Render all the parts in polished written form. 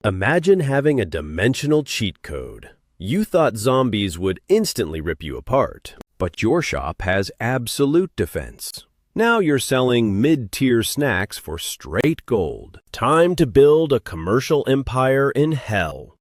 Imagine having a dimensional cheat code. You thought zombies would instantly rip you apart, but your shop has absolute defense. Now you're selling mid-tier snacks for straight gold. Time to build a commercial empire in hell.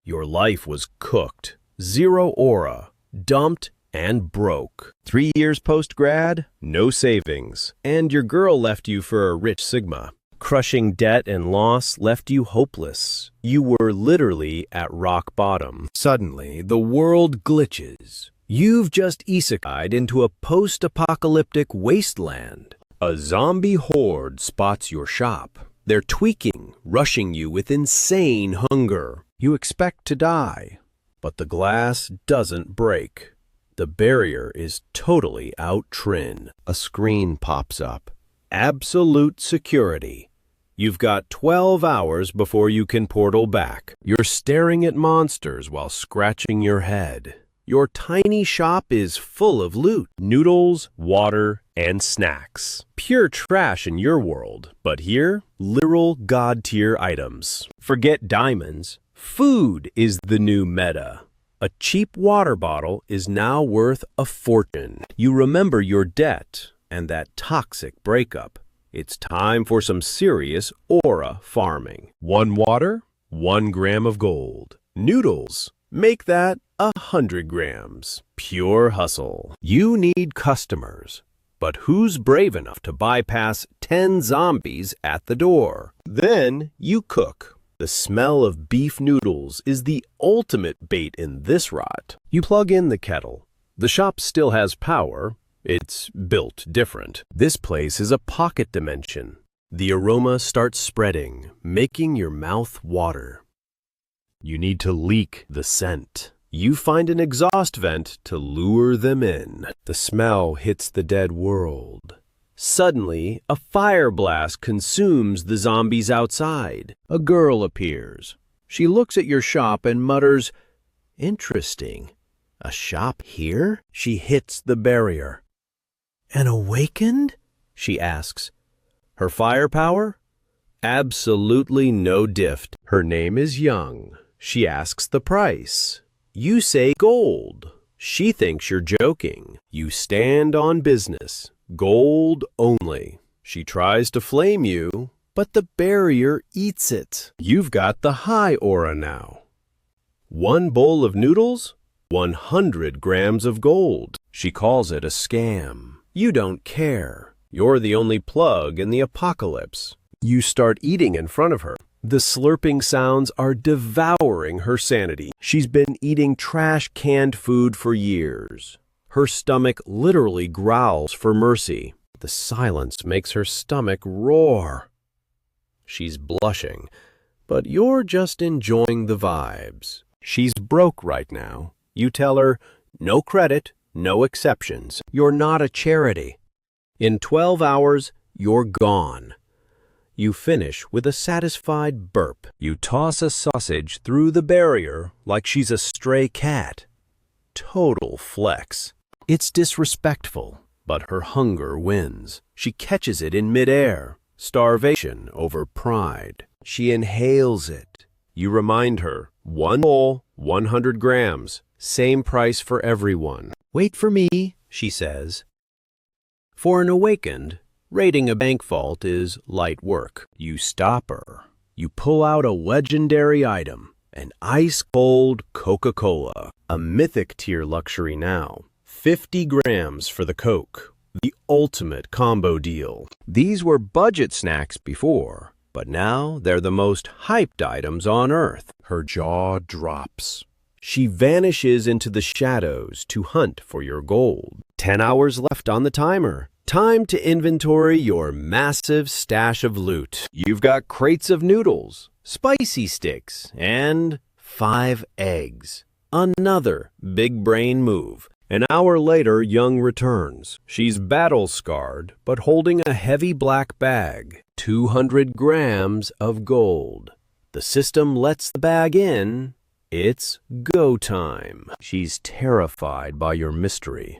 Your life was cooked, zero aura, dumped, and broke. 3 years post-grad, no savings, and your girl left you for a rich Sigma. Crushing debt and loss left you hopeless. You were literally at rock bottom. Suddenly, the world glitches. You've just isekai'd into a post-apocalyptic wasteland. A zombie horde spots your shop. They're tweaking, rushing you with insane hunger. You expect to die, but the glass doesn't break. The barrier is totally out-trin. A screen pops up. Absolute security. You've got 12 hours before you can portal back. You're staring at monsters while scratching your head. Your tiny shop is full of loot. Noodles, water, and snacks. Pure trash in your world, but here, literal god-tier items. Forget diamonds. Food is the new meta. A cheap water bottle is now worth a fortune. You remember your debt and that toxic breakup. It's time for some serious aura farming. 1 water, 1 gram of gold. Noodles, make that 100 grams. Pure hustle. You need customers. But who's brave enough to bypass 10 zombies at the door? Then you cook. The smell of beef noodles is the ultimate bait in this rot. You plug in the kettle. The shop still has power. It's built different. This place is a pocket dimension. The aroma starts spreading, making your mouth water. You need to leak the scent. You find an exhaust vent to lure them in. The smell hits the dead world. Suddenly, a fire blast consumes the zombies outside. A girl appears. She looks at your shop and mutters, "Interesting. A shop here?" She hits the barrier. "An awakened?" she asks. Her firepower? Absolutely no diff. Her name is Young. She asks the price. You say gold. She thinks you're joking. You stand on business. Gold only. She tries to flame you, but the barrier eats it. You've got the high aura now. 1 bowl of noodles, 100 grams of gold. She calls it a scam. You don't care. You're the only plug in the apocalypse. You start eating in front of her. The slurping sounds are devouring her sanity. She's been eating trash canned food for years. Her stomach literally growls for mercy. The silence makes her stomach roar. She's blushing, but you're just enjoying the vibes. She's broke right now. You tell her, no credit, no exceptions. You're not a charity. In 12 hours, you're gone. You finish with a satisfied burp. You toss a sausage through the barrier like she's a stray cat. Total flex. It's disrespectful, but her hunger wins. She catches it in midair. Starvation over pride. She inhales it. You remind her, 1 bowl, 100 grams. Same price for everyone. Wait for me, she says. For an awakened, raiding a bank vault is light work. You stop her. You pull out a legendary item, an ice-cold Coca-Cola. A mythic tier luxury now. 50 grams for the Coke. The ultimate combo deal. These were budget snacks before, but now they're the most hyped items on Earth. Her jaw drops. She vanishes into the shadows to hunt for your gold. 10 hours left on the timer. Time to inventory your massive stash of loot. You've got crates of noodles, spicy sticks, and 5 eggs. Another big brain move. An hour later, Young returns. She's battle-scarred, but holding a heavy black bag. 200 grams of gold. The system lets the bag in. It's go time. She's terrified by your mystery.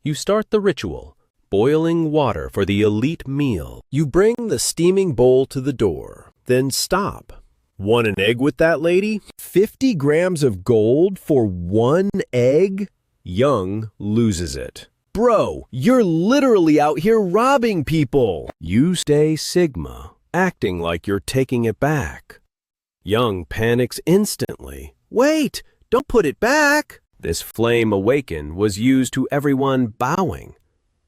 You start the ritual. Boiling water for the elite meal. You bring the steaming bowl to the door, then stop. Want an egg with that, lady? 50 grams of gold for one egg? Young loses it. Bro, you're literally out here robbing people. You stay Sigma, acting like you're taking it back. Young panics instantly. Wait, don't put it back. This flame awaken was used to everyone bowing.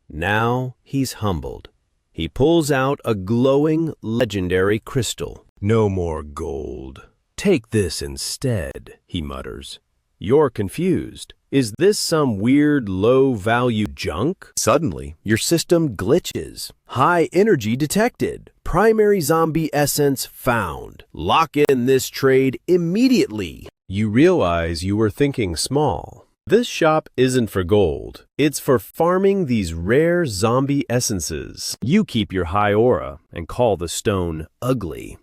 Now he's humbled. He pulls out a glowing, legendary crystal. No more gold. Take this instead, he mutters. You're confused. Is this some weird, low-value junk? Suddenly, your system glitches. High energy detected. Primary zombie essence found. Lock in this trade immediately. You realize you were thinking small. This shop isn't for gold. It's for farming these rare zombie essences. You keep your high aura and call the stone ugly.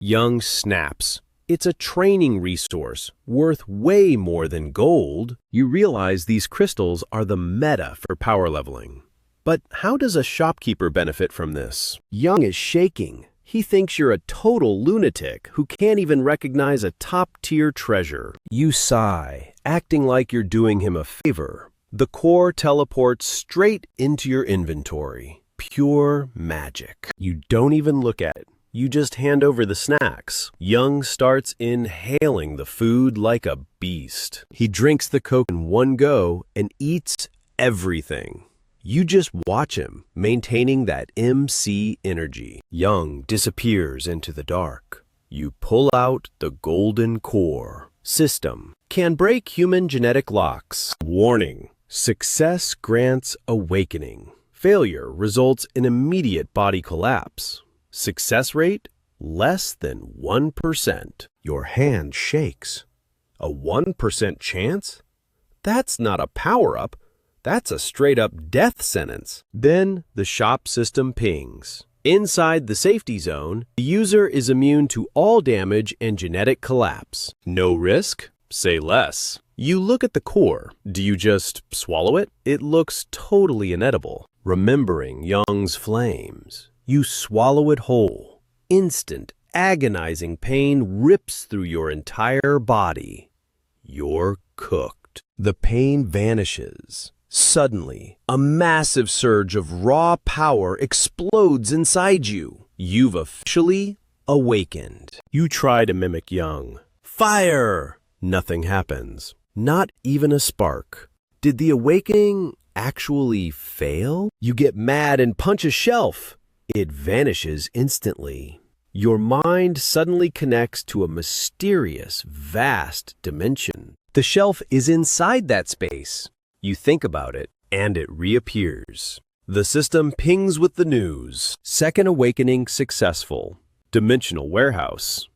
Young snaps. It's a training resource worth way more than gold. You realize these crystals are the meta for power leveling. But how does a shopkeeper benefit from this? Young is shaking. He thinks you're a total lunatic who can't even recognize a top-tier treasure. You sigh, acting like you're doing him a favor. The core teleports straight into your inventory. Pure magic. You don't even look at it. You just hand over the snacks. Young starts inhaling the food like a beast. He drinks the Coke in one go and eats everything. You just watch him, maintaining that MC energy. Young disappears into the dark. You pull out the golden core. System can break human genetic locks. Warning: success grants awakening. Failure results in immediate body collapse. Success rate less than 1%. Your hand shakes. A 1% chance? That's not a power-up. That's a straight-up death sentence. Then the shop system pings. Inside the safety zone, the user is immune to all damage and genetic collapse. No risk? Say less. You look at the core. Do you just swallow it? It looks totally inedible. Remembering Young's flames, you swallow it whole. Instant, agonizing pain rips through your entire body. You're cooked. The pain vanishes. Suddenly, a massive surge of raw power explodes inside you. You've officially awakened. You try to mimic Young. Fire! Nothing happens. Not even a spark. Did the awakening actually fail? You get mad and punch a shelf. It vanishes instantly. Your mind suddenly connects to a mysterious, vast dimension. The shelf is inside that space. You think about it, and it reappears. The system pings with the news. Second awakening successful. Dimensional warehouse.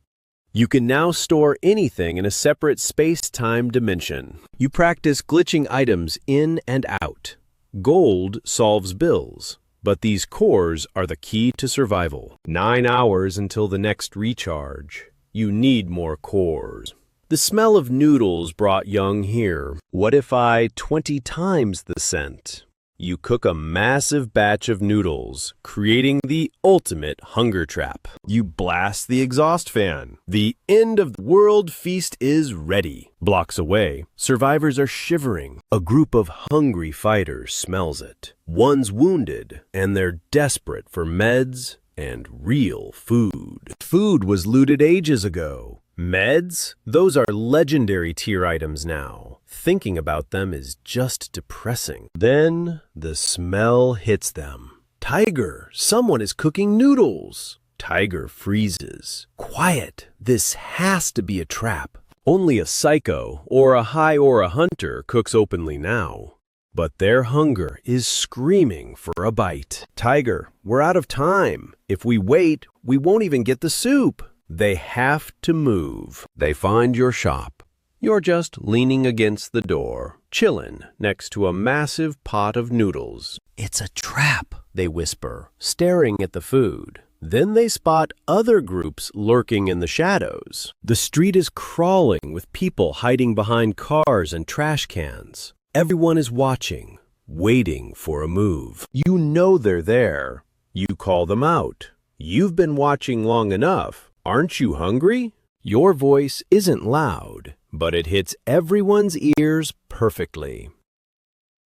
You can now store anything in a separate space-time dimension. You practice glitching items in and out. Gold solves bills, but these cores are the key to survival. 9 hours until the next recharge. You need more cores. The smell of noodles brought Young here. What if I 20 times the scent? You cook a massive batch of noodles, creating the ultimate hunger trap. You blast the exhaust fan. The end of the world feast is ready. Blocks away, survivors are shivering. A group of hungry fighters smells it. One's wounded, and they're desperate for meds and real food. Food was looted ages ago. Meds? Those are legendary tier items now. Thinking about them is just depressing. Then the smell hits them. Tiger, someone is cooking noodles. Tiger freezes. Quiet, this has to be a trap. Only a psycho or a high aura hunter cooks openly now. But their hunger is screaming for a bite. Tiger, we're out of time. If we wait, we won't even get the soup. They have to move. They find your shop. You're just leaning against the door, chillin' next to a massive pot of noodles. It's a trap, they whisper, staring at the food. Then they spot other groups lurking in the shadows. The street is crawling with people hiding behind cars and trash cans. Everyone is watching, waiting for a move. You know they're there. You call them out. You've been watching long enough. Aren't you hungry? Your voice isn't loud, but it hits everyone's ears perfectly.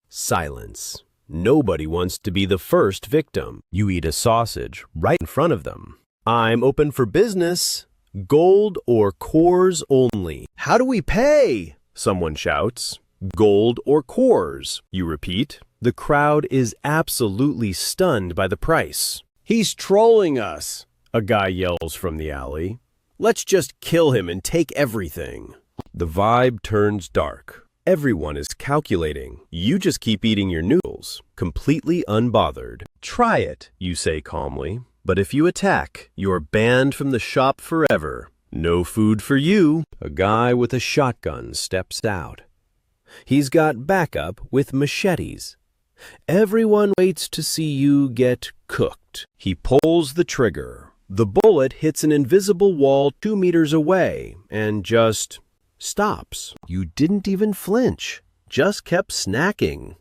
Silence. Nobody wants to be the first victim. You eat a sausage right in front of them. I'm open for business. Gold or cores only. How do we pay? Someone shouts. Gold or cores, you repeat. The crowd is absolutely stunned by the price. He's trolling us, a guy yells from the alley. Let's just kill him and take everything. The vibe turns dark. Everyone is calculating. You just keep eating your noodles, completely unbothered. Try it, you say calmly. But if you attack, you're banned from the shop forever. No food for you. A guy with a shotgun steps out. He's got backup with machetes. Everyone waits to see you get cooked. He pulls the trigger. The bullet hits an invisible wall 2 meters away and just stops. You didn't even flinch, just kept snacking.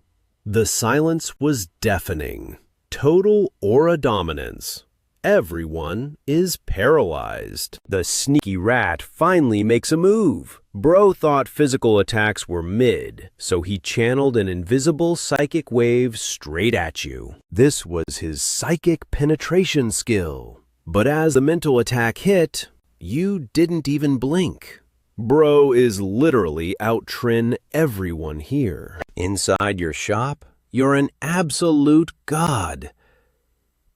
The silence was deafening. Total aura dominance. Everyone is paralyzed. The sneaky rat finally makes a move. Bro thought physical attacks were mid, so he channeled an invisible psychic wave straight at you. This was his psychic penetration skill. But as the mental attack hit, you didn't even blink. Bro is literally out-trin everyone here. Inside your shop, you're an absolute god.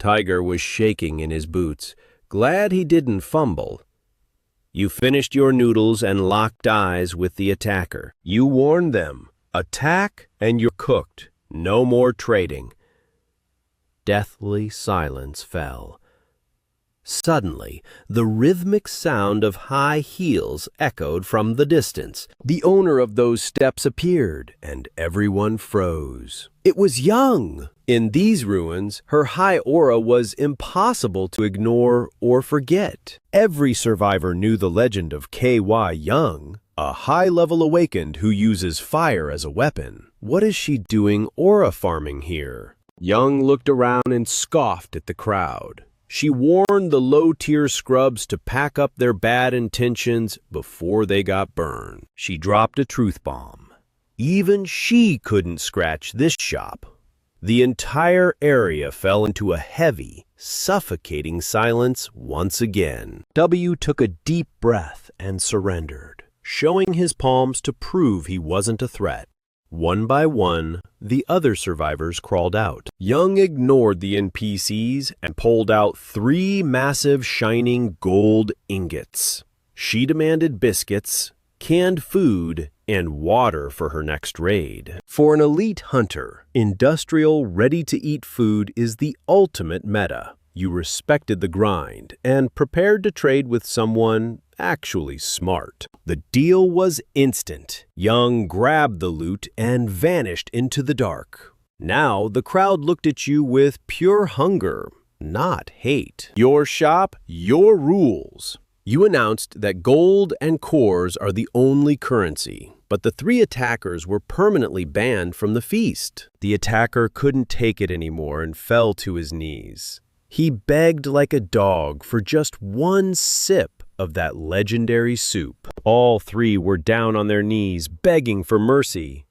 Tiger was shaking in his boots, glad he didn't fumble. You finished your noodles and locked eyes with the attacker. You warned them, attack and you're cooked. No more trading. Deathly silence fell. Suddenly, the rhythmic sound of high heels echoed from the distance. The owner of those steps appeared, and everyone froze. It was Young. In these ruins, her high aura was impossible to ignore or forget. Every survivor knew the legend of K.Y. Young, a high-level awakened who uses fire as a weapon. What is she doing aura farming here? Young looked around and scoffed at the crowd. She warned the low-tier scrubs to pack up their bad intentions before they got burned. She dropped a truth bomb. Even she couldn't scratch this shop. The entire area fell into a heavy, suffocating silence once again. W took a deep breath and surrendered, showing his palms to prove he wasn't a threat. One by one, the other survivors crawled out. Young ignored the NPCs and pulled out 3 massive shining gold ingots. She demanded biscuits, canned food, and water for her next raid. For an elite hunter, industrial, ready-to-eat food is the ultimate meta. You respected the grind and prepared to trade with someone actually smart. The deal was instant. Young grabbed the loot and vanished into the dark. Now the crowd looked at you with pure hunger, not hate. Your shop, your rules. You announced that gold and cores are the only currency, but the 3 attackers were permanently banned from the feast. The attacker couldn't take it anymore and fell to his knees. He begged like a dog for just one sip of that legendary soup. All 3 were down on their knees, begging for mercy.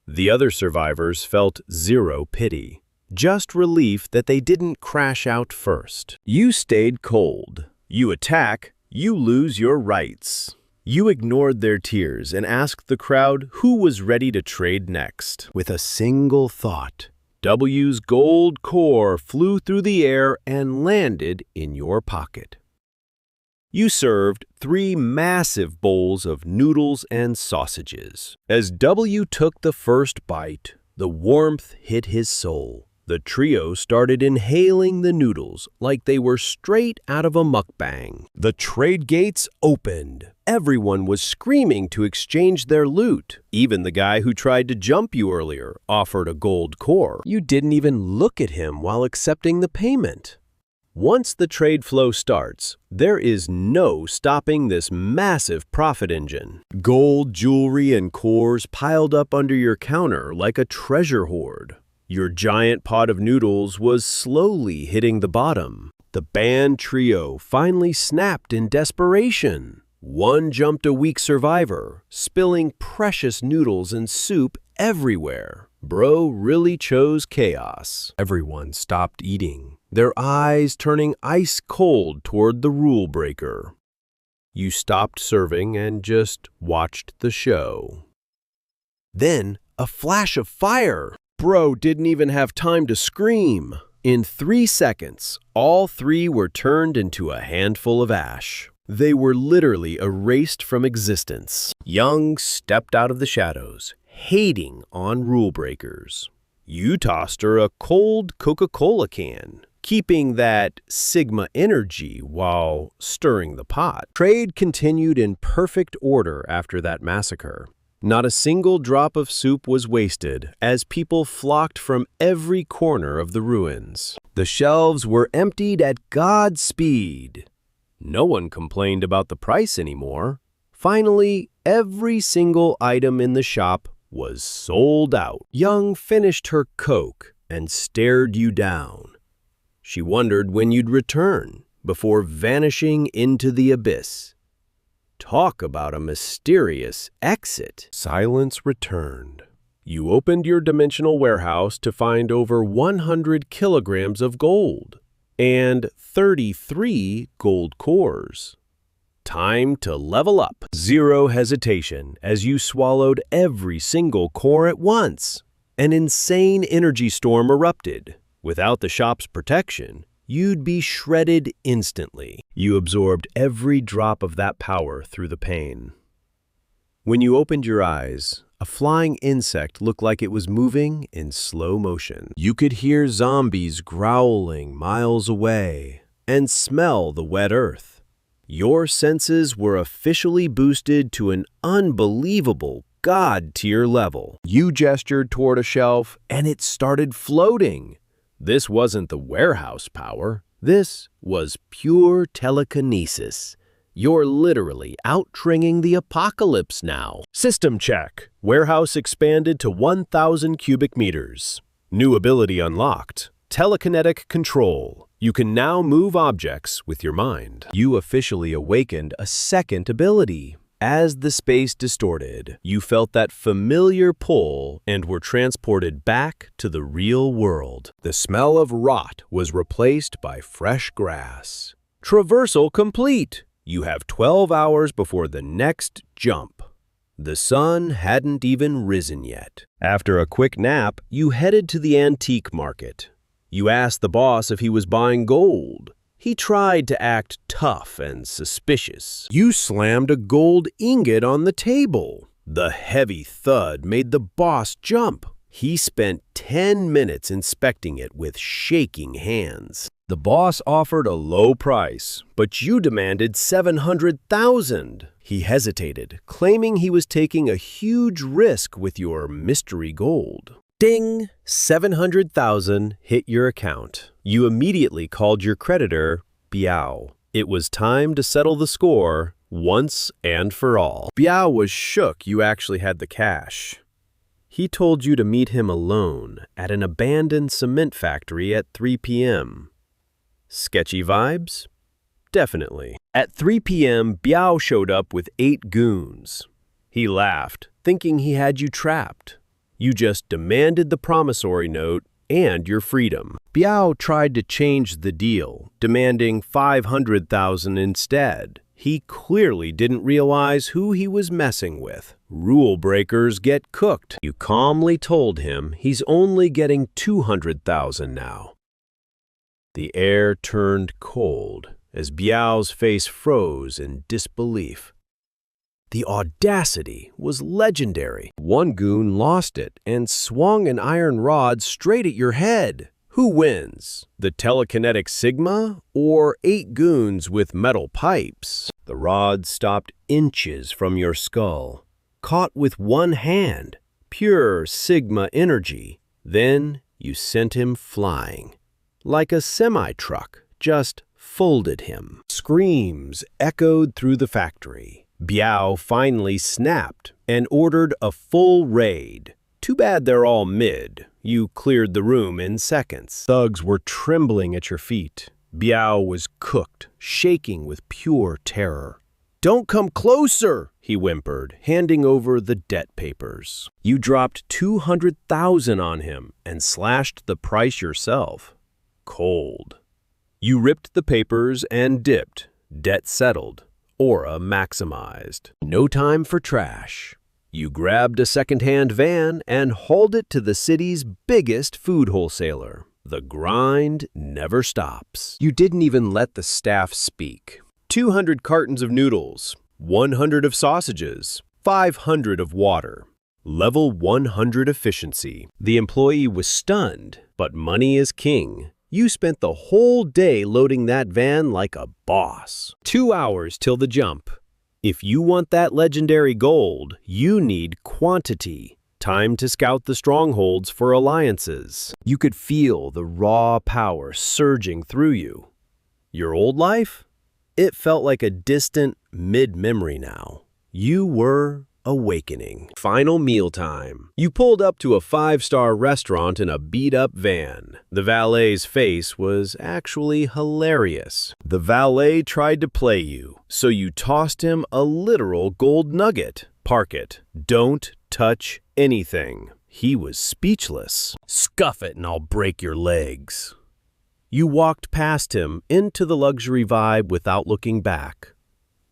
The other survivors felt zero pity, just relief that they didn't crash out first. You stayed cold. You attack, you lose your rights. You ignored their tears and asked the crowd who was ready to trade next. With a single thought, W's gold core flew through the air and landed in your pocket. You served 3 massive bowls of noodles and sausages. As W took the first bite, the warmth hit his soul. The trio started inhaling the noodles like they were straight out of a mukbang. The trade gates opened. Everyone was screaming to exchange their loot. Even the guy who tried to jump you earlier offered a gold core. You didn't even look at him while accepting the payment. Once the trade flow starts, there is no stopping this massive profit engine. Gold, jewelry, and cores piled up under your counter like a treasure hoard. Your giant pot of noodles was slowly hitting the bottom. The band trio finally snapped in desperation. One jumped a weak survivor, spilling precious noodles and soup everywhere. Bro really chose chaos. Everyone stopped eating, their eyes turning ice cold toward the rule breaker. You stopped serving and just watched the show. Then, a flash of fire! Bro didn't even have time to scream. In 3 seconds, all 3 were turned into a handful of ash. They were literally erased from existence. Young stepped out of the shadows, hating on rule breakers. You tossed her a cold Coca-Cola can, keeping that Sigma energy while stirring the pot. Trade continued in perfect order after that massacre. Not a single drop of soup was wasted as people flocked from every corner of the ruins. The shelves were emptied at God's speed. No one complained about the price anymore. Finally, every single item in the shop was sold out. Young finished her Coke and stared you down. She wondered when you'd return before vanishing into the abyss. Talk about a mysterious exit. Silence returned. You opened your dimensional warehouse to find over 100 kilograms of gold and 33 gold cores. Time to level up. Zero hesitation as you swallowed every single core at once. An insane energy storm erupted. Without the shop's protection, you'd be shredded instantly. You absorbed every drop of that power through the pain. When you opened your eyes, a flying insect looked like it was moving in slow motion. You could hear zombies growling miles away and smell the wet earth. Your senses were officially boosted to an unbelievable God-tier level. You gestured toward a shelf and it started floating. This wasn't the warehouse power. This was pure telekinesis. You're literally out-tringing the apocalypse now. System check. Warehouse expanded to 1,000 cubic meters. New ability unlocked. Telekinetic control. You can now move objects with your mind. You officially awakened a second ability. As the space distorted, you felt that familiar pull and were transported back to the real world. The smell of rot was replaced by fresh grass. Traversal complete. You have 12 hours before the next jump. The sun hadn't even risen yet. After a quick nap, you headed to the antique market. You asked the boss if he was buying gold. He tried to act tough and suspicious. You slammed a gold ingot on the table. The heavy thud made the boss jump. He spent 10 minutes inspecting it with shaking hands. The boss offered a low price, but you demanded 700,000. He hesitated, claiming he was taking a huge risk with your mystery gold. Ding! 700,000 hit your account. You immediately called your creditor, Biao. It was time to settle the score once and for all. Biao was shook you actually had the cash. He told you to meet him alone at an abandoned cement factory at 3 p.m. Sketchy vibes? Definitely. At 3 p.m., Biao showed up with 8 goons. He laughed, thinking he had you trapped. You just demanded the promissory note and your freedom. Biao tried to change the deal, demanding 500,000 instead. He clearly didn't realize who he was messing with. Rule breakers get cooked. You calmly told him he's only getting 200,000 now. The air turned cold as Biao's face froze in disbelief. The audacity was legendary. One goon lost it and swung an iron rod straight at your head. Who wins? The telekinetic Sigma or 8 goons with metal pipes? The rod stopped inches from your skull, caught with one hand, pure Sigma energy. Then you sent him flying. Like a semi-truck, just folded him. Screams echoed through the factory. Biao finally snapped and ordered a full raid. Too bad they're all mid. You cleared the room in seconds. Thugs were trembling at your feet. Biao was cooked, shaking with pure terror. Don't come closer, he whimpered, handing over the debt papers. You dropped $200,000 on him and slashed the price yourself. Cold. You ripped the papers and dipped. Debt settled. Aura maximized. No time for trash. You grabbed a second-hand van and hauled it to the city's biggest food wholesaler. The grind never stops. You didn't even let the staff speak. 200 cartons of noodles, 100 of sausages, 500 of water. Level 100 efficiency. The employee was stunned, but money is king. You spent the whole day loading that van like a boss. 2 hours till the jump. If you want that legendary gold, you need quantity. Time to scout the strongholds for alliances. You could feel the raw power surging through you. Your old life? It felt like a distant mid-memory now. You were awakening. Final mealtime. You pulled up to a 5-star restaurant in a beat-up van. The valet's face was actually hilarious. The valet tried to play you, so you tossed him a literal gold nugget. Park it. Don't touch anything. He was speechless. Scuff it and I'll break your legs. You walked past him into the luxury vibe without looking back.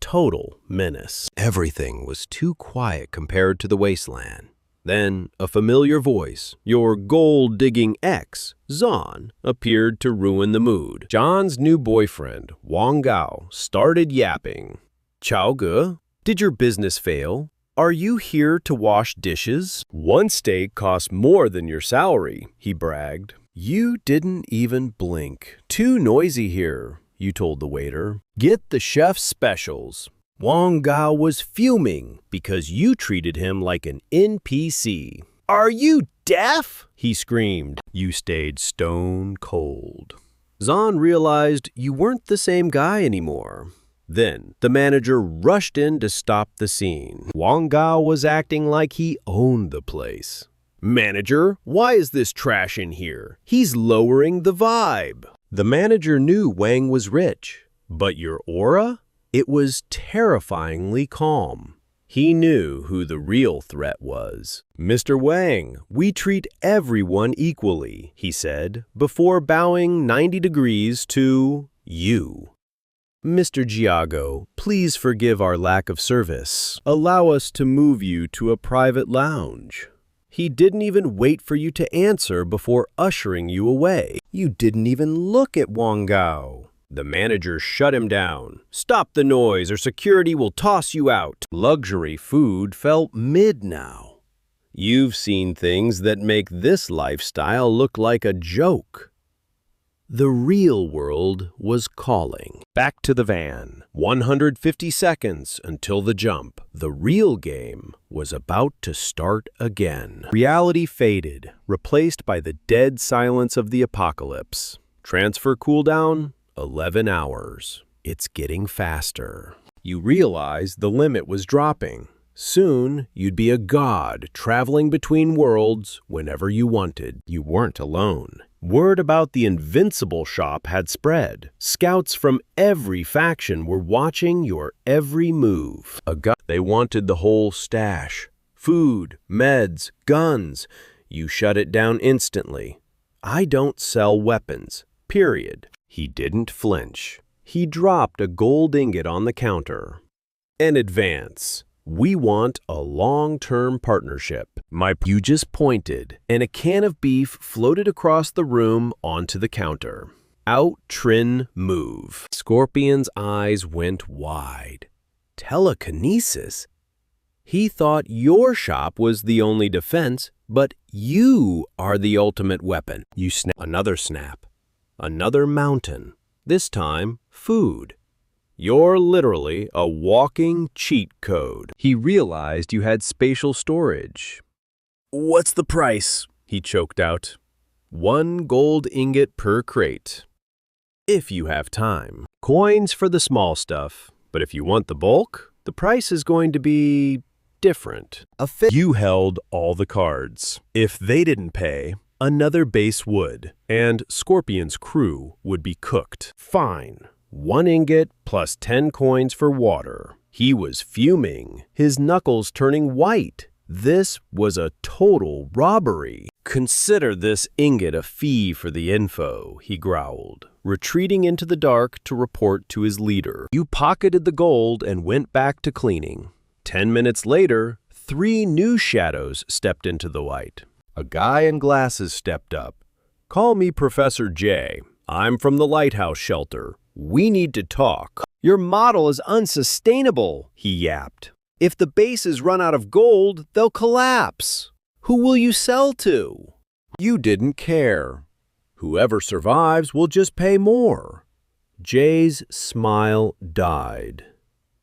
Total menace. Everything was too quiet compared to the wasteland. Then a familiar voice, your gold-digging ex, Zon, appeared to ruin the mood. John's new boyfriend, Wang Gao, started yapping. Chao Ge, did your business fail? Are you here to wash dishes? One steak costs more than your salary, he bragged. You didn't even blink. Too noisy here, you told the waiter. Get the chef's specials. Wang Gao was fuming because you treated him like an NPC. Are you deaf? He screamed. You stayed stone cold. Zon realized you weren't the same guy anymore. Then, the manager rushed in to stop the scene. Wang Gao was acting like he owned the place. Manager, why is this trash in here? He's lowering the vibe. The manager knew Wang was rich, but your aura? It was terrifyingly calm. He knew who the real threat was. Mr. Wang, we treat everyone equally, he said, before bowing 90 degrees to you. Mr. Giago, please forgive our lack of service. Allow us to move you to a private lounge. He didn't even wait for you to answer before ushering you away. You didn't even look at Wang Gao. The manager shut him down. Stop the noise or security will toss you out. Luxury food felt mid now. You've seen things that make this lifestyle look like a joke. The real world was calling. Back to the van. 150 seconds until the jump. The real game was about to start again. Reality faded, replaced by the dead silence of the apocalypse. Transfer cooldown, 11 hours. It's getting faster. You realized the limit was dropping. Soon, you'd be a god traveling between worlds whenever you wanted. You weren't alone. Word about the Invincible shop had spread. Scouts from every faction were watching your every move. They wanted the whole stash. Food, meds, guns. You shut it down instantly. I don't sell weapons. Period. He didn't flinch. He dropped a gold ingot on the counter. An advance. We want a long-term partnership. You just pointed, and a can of beef floated across the room onto the counter. Out, Trin, move. Scorpion's eyes went wide. Telekinesis? He thought your shop was the only defense, but you are the ultimate weapon. You snap. Another snap. Another mountain. This time, food. You're literally a walking cheat code. He realized you had spatial storage. What's the price? He choked out. 1 gold ingot per crate. If you have time. Coins for the small stuff. But if you want the bulk, the price is going to be different. You held all the cards. If they didn't pay, another base would, and Scorpion's crew would be cooked. Fine. 1 ingot plus 10 coins for water. He was fuming, his knuckles turning white. This was a total robbery. "Consider this ingot a fee for the info," he growled, retreating into the dark to report to his leader. You pocketed the gold and went back to cleaning. 10 minutes later, 3 new shadows stepped into the light. A guy in glasses stepped up. "Call me Professor J. I'm from the lighthouse shelter. We need to talk." "Your model is unsustainable," he yapped. "If the bases run out of gold, they'll collapse. Who will you sell to?" You didn't care. Whoever survives will just pay more. Jay's smile died.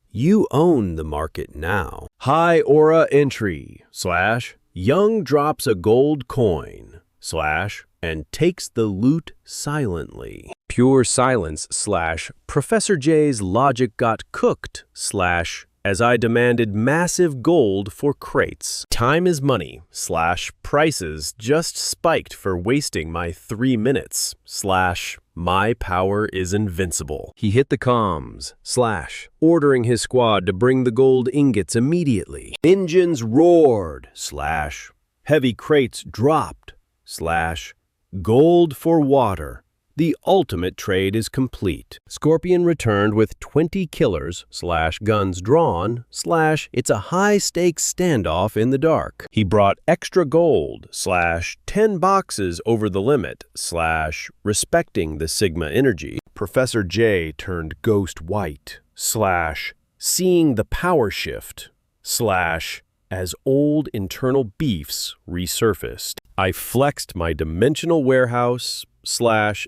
You own the market now. High aura entry / Young drops a gold coin / and takes the loot silently. Pure silence / Professor J's logic got cooked / as I demanded massive gold for crates. Time is money / prices just spiked for wasting my 3 minutes / my power is invincible. He hit the comms / ordering his squad to bring the gold ingots immediately. Engines roared / heavy crates dropped / gold for water. The ultimate trade is complete. Scorpion returned with 20 killers / guns drawn / it's a high-stakes standoff in the dark. He brought extra gold / 10 boxes over the limit / respecting the Sigma energy. Professor J turned ghost white / seeing the power shift / as old internal beefs resurfaced. I flexed my dimensional warehouse /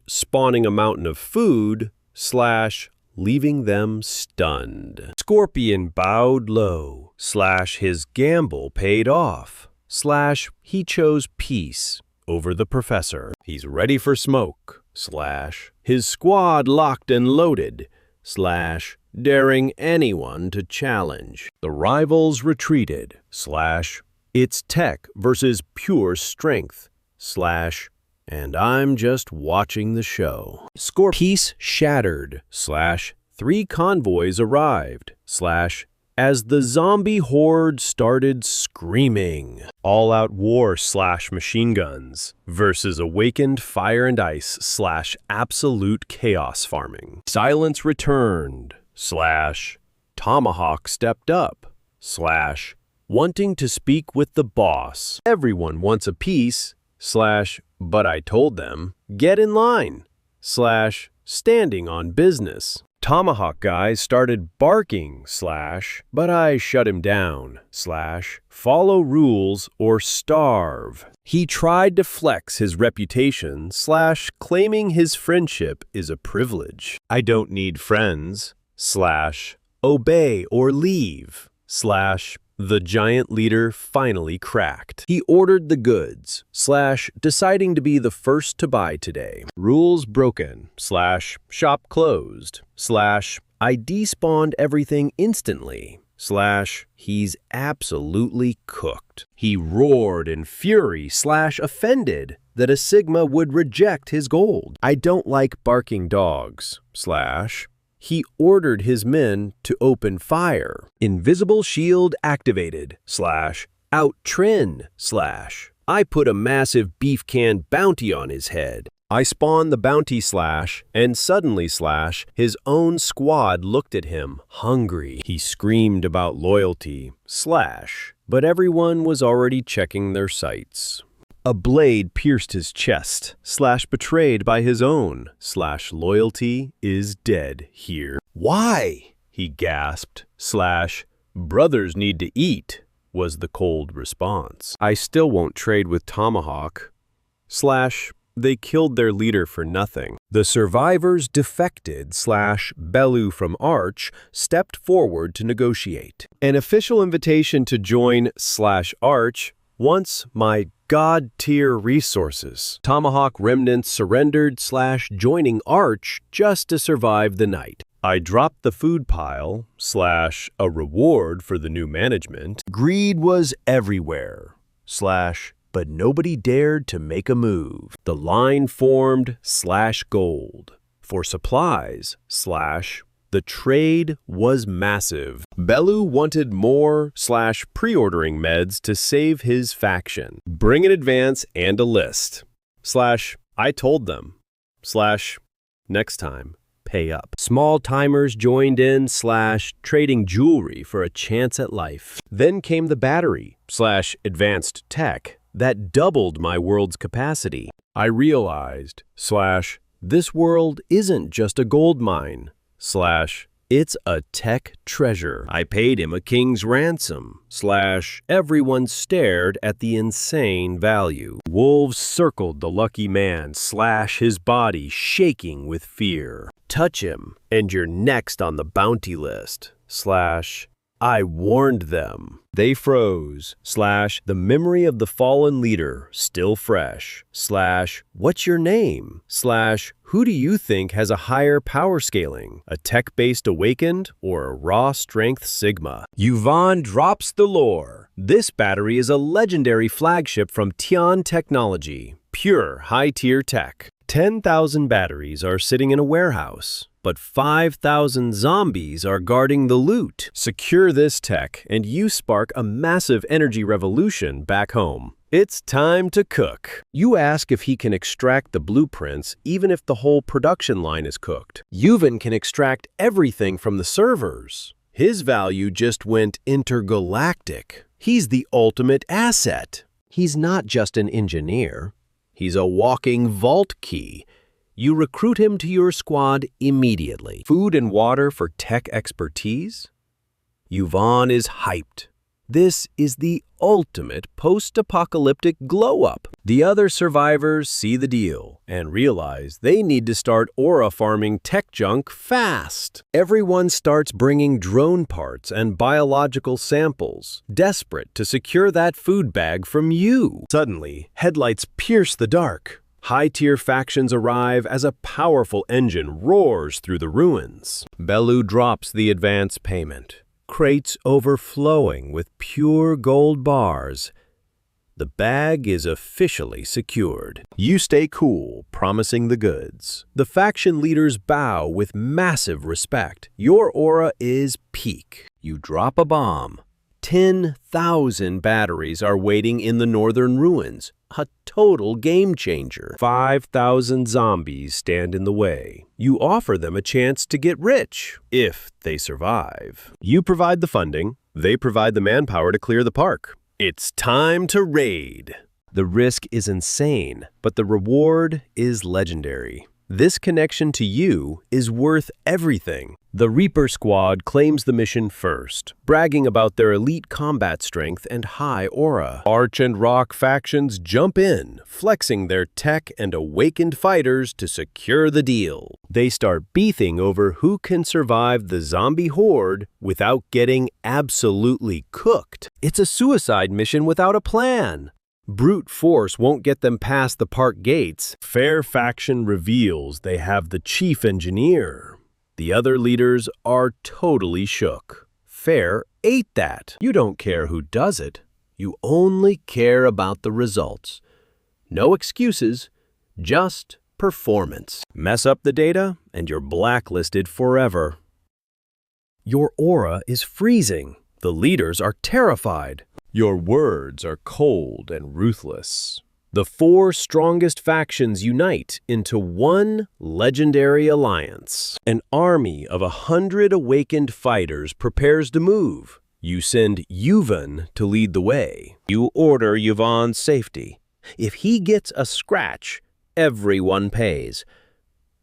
spawning a mountain of food / leaving them stunned. Scorpion bowed low / his gamble paid off / he chose peace over the professor. He's ready for smoke / his squad locked and loaded / daring anyone to challenge. The rivals retreated / it's tech versus pure strength / and I'm just watching the show. Peace shattered / 3 convoys arrived / as the zombie horde started screaming. All-out war / machine guns versus awakened fire and ice / absolute chaos farming. Silence returned / Tomahawk stepped up / wanting to speak with the boss. Everyone wants a piece / but I told them, get in line / standing on business. Tomahawk guys started barking / but I shut him down / follow rules or starve. He tried to flex his reputation / claiming his friendship is a privilege. I don't need friends / obey or leave / the giant leader finally cracked. He ordered the goods / deciding to be the first to buy today. Rules broken / shop closed / I despawned everything instantly / he's absolutely cooked. He roared in fury / offended that a Sigma would reject his gold. I don't like barking dogs / he ordered his men to open fire. Invisible shield activated / out Trin / I put a massive beef can bounty on his head. I spawned the bounty / and suddenly / his own squad looked at him, hungry. He screamed about loyalty / but everyone was already checking their sights. A blade pierced his chest / betrayed by his own / loyalty is dead here. Why? He gasped / brothers need to eat was the cold response. I still won't trade with Tomahawk / they killed their leader for nothing. The survivors defected / Bellu from Arch stepped forward to negotiate. An official invitation to join / Arch wants my God-tier resources. Tomahawk remnants surrendered / joining Arch just to survive the night. I dropped the food pile / a reward for the new management. Greed was everywhere / but nobody dared to make a move. The line formed / gold. For supplies / The trade was massive. Bellu wanted more/pre-ordering meds to save his faction. Bring an advance and a list. /I told them. /next time. Pay up. Small timers joined in /trading jewelry for a chance at life. Then came the battery /advanced tech that doubled my world's capacity. I realized this world isn't just a gold mine it's a tech treasure. I paid him a king's ransom everyone stared at the insane value. Wolves circled the lucky man his body shaking with fear. Touch him and you're next on the bounty list I warned them. They froze the memory of the fallen leader still fresh what's your name who do you think has a higher power scaling, a tech-based awakened or a raw strength sigma? Yvonne drops the lore. This battery is a legendary flagship from Tian Technology, pure high-tier tech. 10,000 batteries are sitting in a warehouse, but 5,000 zombies are guarding the loot. Secure this tech, and you spark a massive energy revolution back home. It's time to cook. You ask if he can extract the blueprints even if the whole production line is cooked. Yuvin can extract everything from the servers. His value just went intergalactic. He's the ultimate asset. He's not just an engineer. He's a walking vault key. You recruit him to your squad immediately. Food and water for tech expertise? Yvonne is hyped. This is the ultimate post-apocalyptic glow-up. The other survivors see the deal and realize they need to start aura farming tech junk fast. Everyone starts bringing drone parts and biological samples, desperate to secure that food bag from you. Suddenly, headlights pierce the dark. High-tier factions arrive as a powerful engine roars through the ruins. Bellu drops the advance payment. Crates overflowing with pure gold bars. The bag is officially secured. You stay cool, promising the goods. The faction leaders bow with massive respect. Your aura is peak. You drop a bomb. 10,000 batteries are waiting in the northern ruins. A total game changer. 5,000 zombies stand in the way. You offer them a chance to get rich, if they survive. You provide the funding, they provide the manpower to clear the park. It's time to raid. The risk is insane, but the reward is legendary. This connection to you is worth everything. The Reaper Squad claims the mission first, bragging about their elite combat strength and high aura. Arch and Rock factions jump in, flexing their tech and awakened fighters to secure the deal. They start beefing over who can survive the zombie horde without getting absolutely cooked. It's a suicide mission without a plan. Brute force won't get them past the park gates. Fair faction reveals they have the chief engineer. The other leaders are totally shook. Fair ate that. You don't care who does it. You only care about the results. No excuses, just performance. Mess up the data and you're blacklisted forever. Your aura is freezing. The leaders are terrified. Your words are cold and ruthless. The 4 strongest factions unite into one legendary alliance. An army of 100 awakened fighters prepares to move. You send Yuvin to lead the way. You order Yvonne's safety. If he gets a scratch, everyone pays.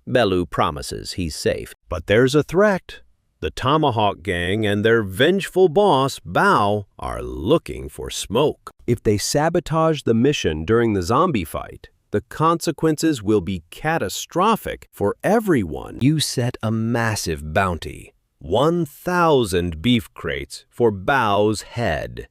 Bellu promises he's safe. But there's a threat. The Tomahawk Gang and their vengeful boss, Bao, are looking for smoke. If they sabotage the mission during the zombie fight, the consequences will be catastrophic for everyone. You set a massive bounty. 1,000 beef crates for Bao's head.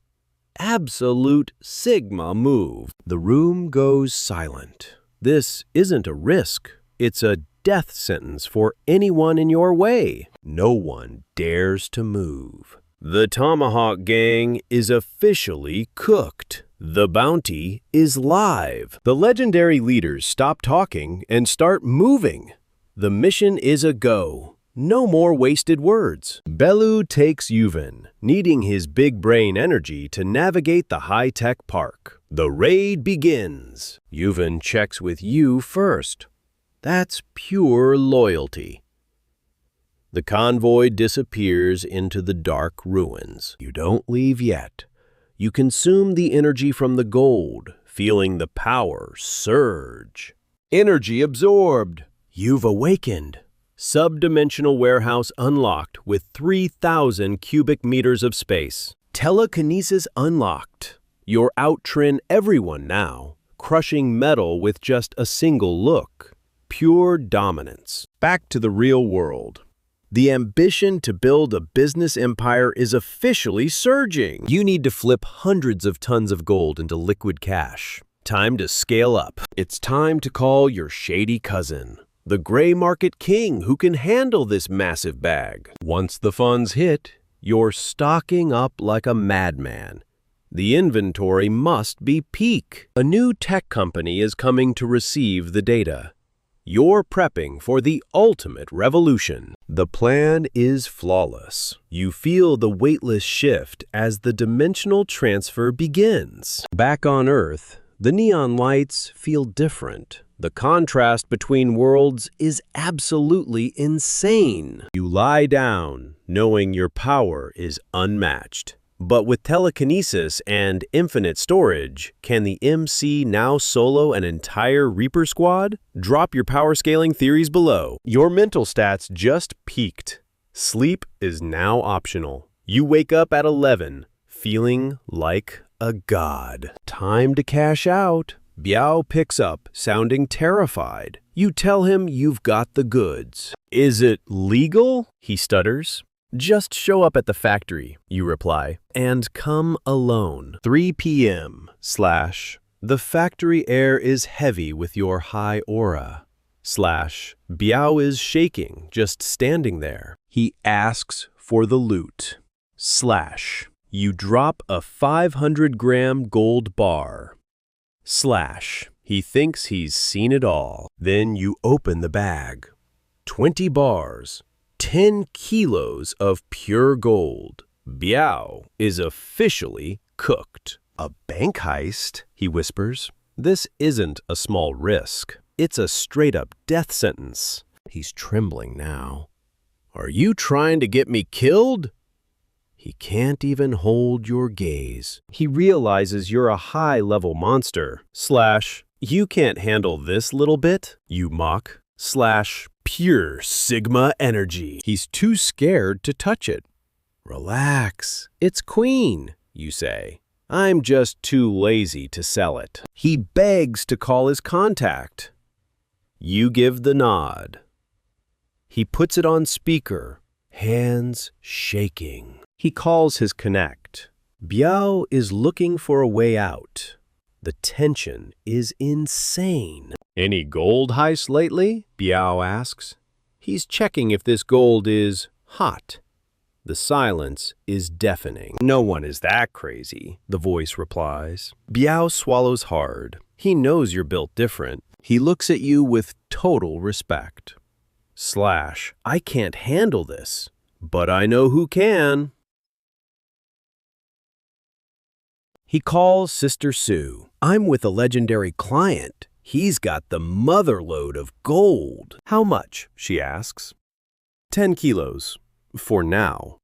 Absolute Sigma move. The room goes silent. This isn't a risk. It's a death sentence for anyone in your way. No one dares to move. The Tomahawk Gang is officially cooked. The bounty is live. The legendary leaders stop talking and start moving. The mission is a go. No more wasted words. Belu takes Yuvin, needing his big brain energy to navigate the high-tech park. The raid begins. Yuvin checks with you first. That's pure loyalty. The convoy disappears into the dark ruins. You don't leave yet. You consume the energy from the gold, feeling the power surge. Energy absorbed. You've awakened. Subdimensional warehouse unlocked with 3,000 cubic meters of space. Telekinesis unlocked. You're outtrin everyone now, crushing metal with just a single look. Pure dominance. Back to the real world. The ambition to build a business empire is officially surging. You need to flip hundreds of tons of gold into liquid cash. Time to scale up. It's time to call your shady cousin, the gray market king who can handle this massive bag. Once the funds hit, you're stocking up like a madman. The inventory must be peak. A new tech company is coming to receive the data. You're prepping for the ultimate revolution. The plan is flawless. You feel the weightless shift as the dimensional transfer begins. Back on Earth, the neon lights feel different. The contrast between worlds is absolutely insane. You lie down, knowing your power is unmatched. But with telekinesis and infinite storage, can the MC now solo an entire Reaper squad? Drop your power scaling theories below. Your mental stats just peaked. Sleep is now optional. You wake up at 11, feeling like a god. Time to cash out. Biao picks up, sounding terrified. You tell him you've got the goods. Is it legal? He stutters. Just show up at the factory, you reply, and come alone. 3 p.m. / the factory air is heavy with your high aura. / Biao is shaking, just standing there. He asks for the loot. / you drop a 500-gram gold bar. / he thinks he's seen it all. Then you open the bag. 20 bars. 10 kilos of pure gold. Biao is officially cooked. A bank heist, he whispers. This isn't a small risk. It's a straight-up death sentence. He's trembling now. Are you trying to get me killed? He can't even hold your gaze. He realizes you're a high-level monster. / you can't handle this little bit, you mock. / pure Sigma energy. He's too scared to touch it. Relax. It's Queen, you say. I'm just too lazy to sell it. He begs to call his contact. You give the nod. He puts it on speaker, hands shaking. He calls his connect. Biao is looking for a way out. The tension is insane. Any gold heist lately? Biao asks. He's checking if this gold is hot. The silence is deafening. No one is that crazy, the voice replies. Biao swallows hard. He knows you're built different. He looks at you with total respect. / I can't handle this, but I know who can. He calls Sister Sue. I'm with a legendary client. He's got the motherload of gold. How much? She asks. 10 kilos. For now.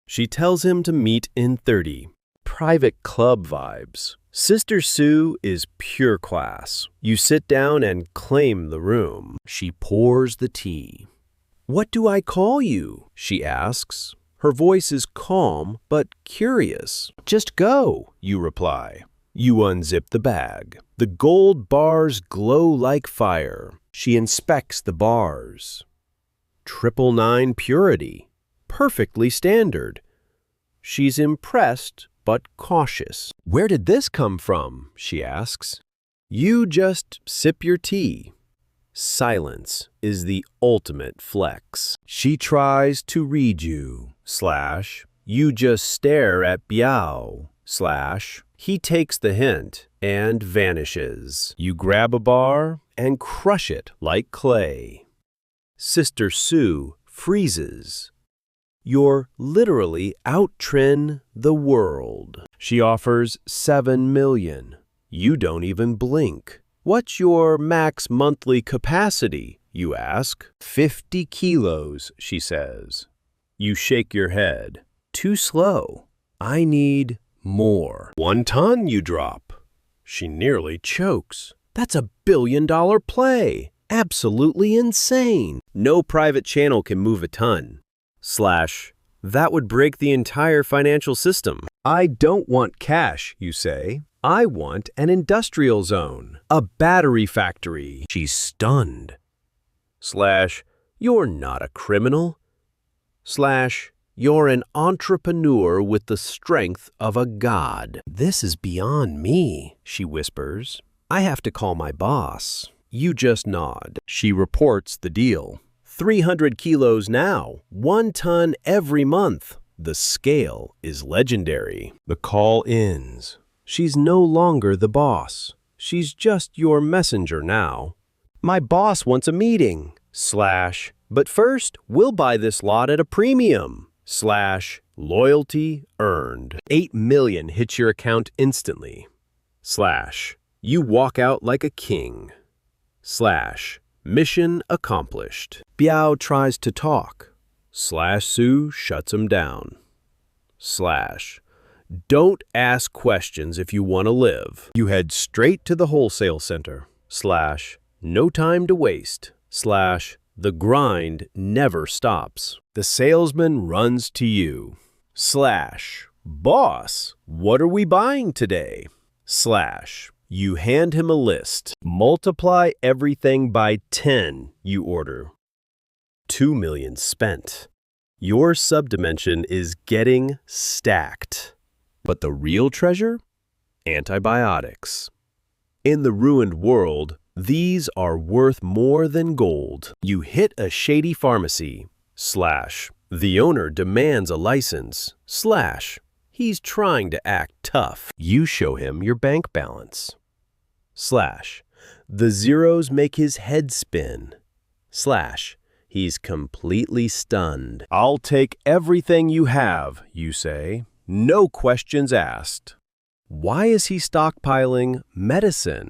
She tells him to meet in 30. Private club vibes. Sister Sue is pure class. You sit down and claim the room. She pours the tea. What do I call you? She asks. Her voice is calm but curious. Just go, you reply. You unzip the bag. The gold bars glow like fire. She inspects the bars. 999 purity. Perfectly standard. She's impressed but cautious. Where did this come from? She asks. You just sip your tea. Silence is the ultimate flex. She tries to read you. / you just stare at Biao. / he takes the hint and vanishes. You grab a bar and crush it like clay. Sister Sue freezes. You're literally out-trin the world. She offers 7 million. You don't even blink. What's your max monthly capacity, you ask? 50 kilos, she says. You shake your head. Too slow. I need more. 1 ton, you drop. She nearly chokes. That's a billion-dollar play. Absolutely insane. No private channel can move a ton. / that would break the entire financial system. I don't want cash, you say. I want an industrial zone, a battery factory. She's stunned. / you're not a criminal. / you're an entrepreneur with the strength of a god. This is beyond me, she whispers. I have to call my boss. You just nod. She reports the deal. 300 kilos now, 1 ton every month. The scale is legendary. The call ends. She's no longer the boss. She's just your messenger now. My boss wants a meeting. / but first, we'll buy this lot at a premium. / loyalty earned. 8 million hits your account instantly. / you walk out like a king. / mission accomplished. Biao tries to talk. / Sue shuts him down. / don't ask questions if you want to live. You head straight to the wholesale center. / no time to waste. / the grind never stops. The salesman runs to you. / boss, what are we buying today? / you hand him a list. Multiply everything by 10, you order. 2 million spent. Your subdimension is getting stacked. But the real treasure? Antibiotics. In the ruined world, these are worth more than gold. You hit a shady pharmacy. / the owner demands a license. / he's trying to act tough. You show him your bank balance. / the zeros make his head spin. / he's completely stunned. I'll take everything you have, you say. No questions asked. Why is he stockpiling medicine?